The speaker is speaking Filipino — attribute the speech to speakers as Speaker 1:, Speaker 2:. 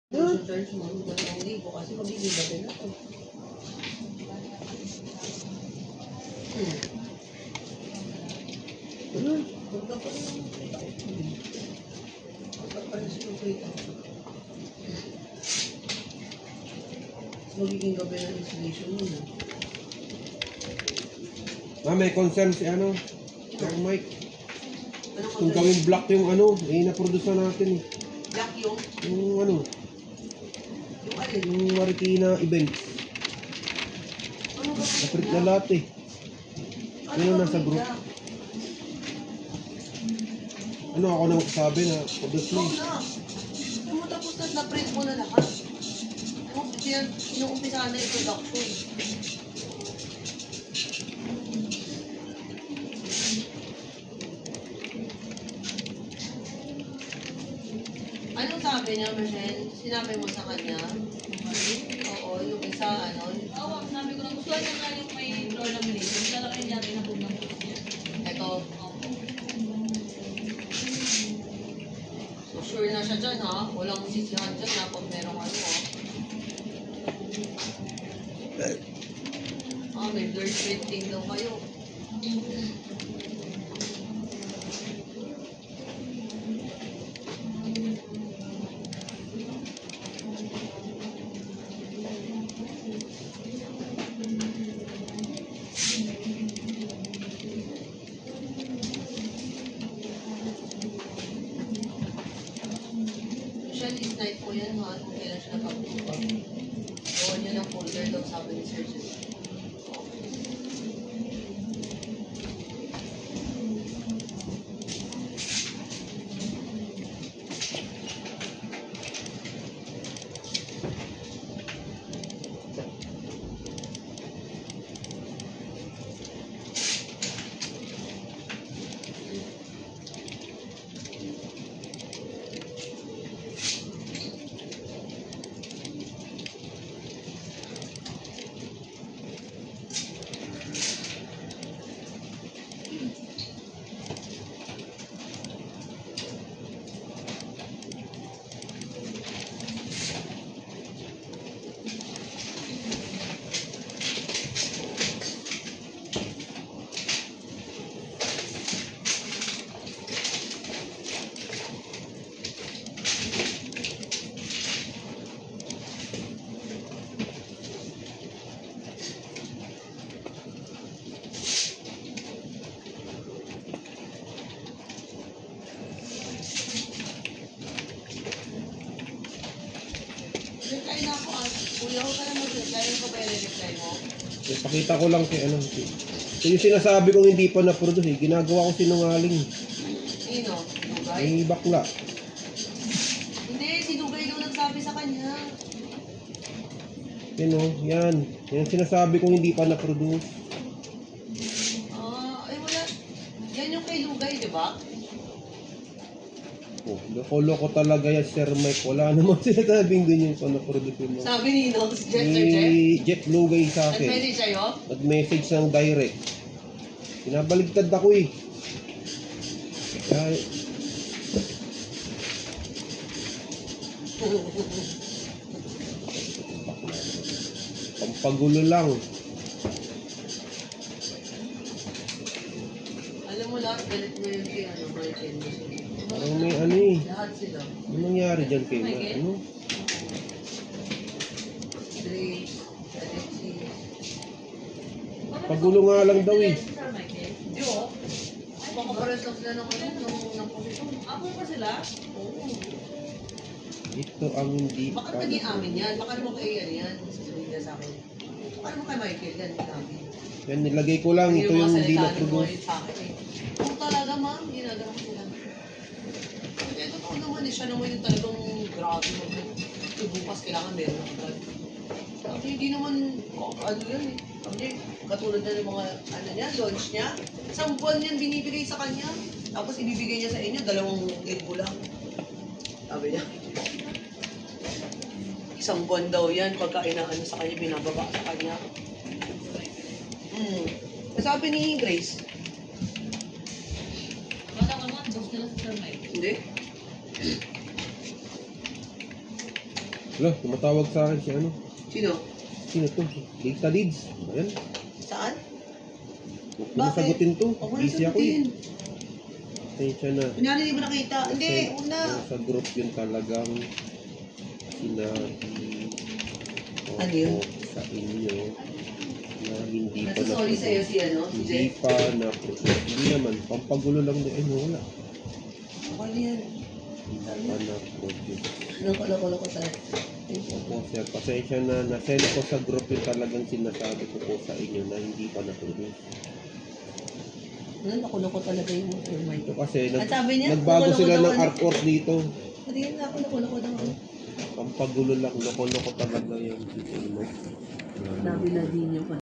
Speaker 1: Charge mo, hindi ko kasi magiging na ako. Huwag pa rin. Huwag pa rin siya kita. Magiging gabi ng installation mo na.
Speaker 2: May concern si Sir Mike. Kung gawing black yung na-produce na natin eh.
Speaker 1: Black yung?
Speaker 2: Yung
Speaker 1: alin?
Speaker 2: Yung Marikina event. Naprint na lahat eh. Yun nasa group. Ako na sabi na produce mo.
Speaker 1: Kung tapos na-print mo na lahat. Inuumpisahan na yung production. Anong sabi niya, Michelle? Sinabi mo sa kanya? Oo, yung isa,
Speaker 3: Oo, sabi ko na gusto niya nga yung may floor lamination. Lalaki niya tinapog ng puso niya.
Speaker 1: Ito. So, sure na siya dyan, ha? Walang sisihan dyan, ha? Pag merong may blurred printing daw kayo. Is night po yan, ha? Kung kailan siya nakapagpupa. Gawin niyo ng folder daw, sabi ni Sir Jun. Reply na ako, Kuya, huwag ka na mag-reply. Ano ka ba i-reply mo?
Speaker 2: Pakita ko lang yung sinasabi kong hindi pa na-produce eh. Ginagawa ko sinungaling.
Speaker 1: Sino? Dugay?
Speaker 2: Bakla.
Speaker 1: Hindi, si Dugay daw nagsabi sa kanya.
Speaker 2: Yan. Yan sinasabi kong hindi pa na-produce.
Speaker 1: Wala. Yan yung kay Dugay, di ba?
Speaker 2: Loko-loko talaga yan, Sir Mike. Wala namang sinasabing ganyan pa na-produce mo.
Speaker 1: Sabi ni Nox, Sir Jeff?
Speaker 2: Ni Jeff Lugay sa akin.
Speaker 1: Nag-message sa'yo?
Speaker 2: Nag-message ng direct. Pinabaligtad ako eh. Kaya... Pampagulo lang.
Speaker 1: Alam mo lahat, galit mo yung kay Michael.
Speaker 2: Parang may
Speaker 1: Lahat sila.
Speaker 2: Ano nangyari dyan kay
Speaker 1: Grace, Alexis.
Speaker 2: Pagulo nga lang daw eh.
Speaker 1: Hindi oh. Baka pares lang sila ng posisyon.
Speaker 3: Ako pa sila?
Speaker 1: Oo.
Speaker 2: Ito ang hindi
Speaker 1: Baka naging amin yan. Baka naman kay yan. Sasabihin niya sa akin. Baka naman kay Michael yan.
Speaker 2: Yan, nilagay ko lang. Ito yung hindi na-produce.
Speaker 1: Kung talaga ma'am, ginagawa ko sila. Kaya totoo naman eh. Siya naman yung talagang grabe mo. Bukas kailangan meron ng agad. Sabi hindi naman, yan eh. Sabi katulad na ng mga, launch niya. Isang buwan yan binibigay sa kanya. Tapos ibibigay niya sa inyo, 2 libo lang. Sabi niya. Isang buwan daw yan, pagka sa kanya, binababa sa kanya. Sabi ni Grace.
Speaker 3: Wala ka naman, boss nila sa Sir Mike.
Speaker 1: Hindi.
Speaker 2: Wala, tumatawag sa akin si ano.
Speaker 1: Sino?
Speaker 2: Sino to? Data leads. Ayan.
Speaker 1: Saan?
Speaker 2: Huwag mo sagutin to.
Speaker 1: Huwag mo na
Speaker 2: Busy ako eh.
Speaker 1: sagutin.
Speaker 2: Pasensya na.
Speaker 1: Kunyari hindi mo nakita. Hindi,
Speaker 2: Kasi
Speaker 1: una.
Speaker 2: sa group yun talagang sinabi
Speaker 1: Ano yun?
Speaker 2: ko sa inyo na hindi pa
Speaker 1: Nagsasorry sa'yo si ano? Si
Speaker 2: hindi
Speaker 1: Jeff?
Speaker 2: pa na hindi naman. Pampagulo lang din. Ay, wala.
Speaker 1: Okay na yan.
Speaker 2: Hindi pa na-produce.
Speaker 1: Loko-loko sa'yo.
Speaker 2: Opo sir, pasensya na nasend ko sa group yung talagang sinasabi ko po sa inyo na hindi pa na-produce.
Speaker 1: Ano, loko-loko talaga yung Mike.
Speaker 2: Ito kasi
Speaker 1: At sabi niya,
Speaker 2: nagbago
Speaker 1: loko-loko
Speaker 2: sila
Speaker 1: daw
Speaker 2: ng
Speaker 1: ano?
Speaker 2: artwork dito.
Speaker 1: Pati yun ako, loko-loko daw ako.
Speaker 2: Pampagulo lang, loko-loko talaga yan.
Speaker 1: Sabi na din yung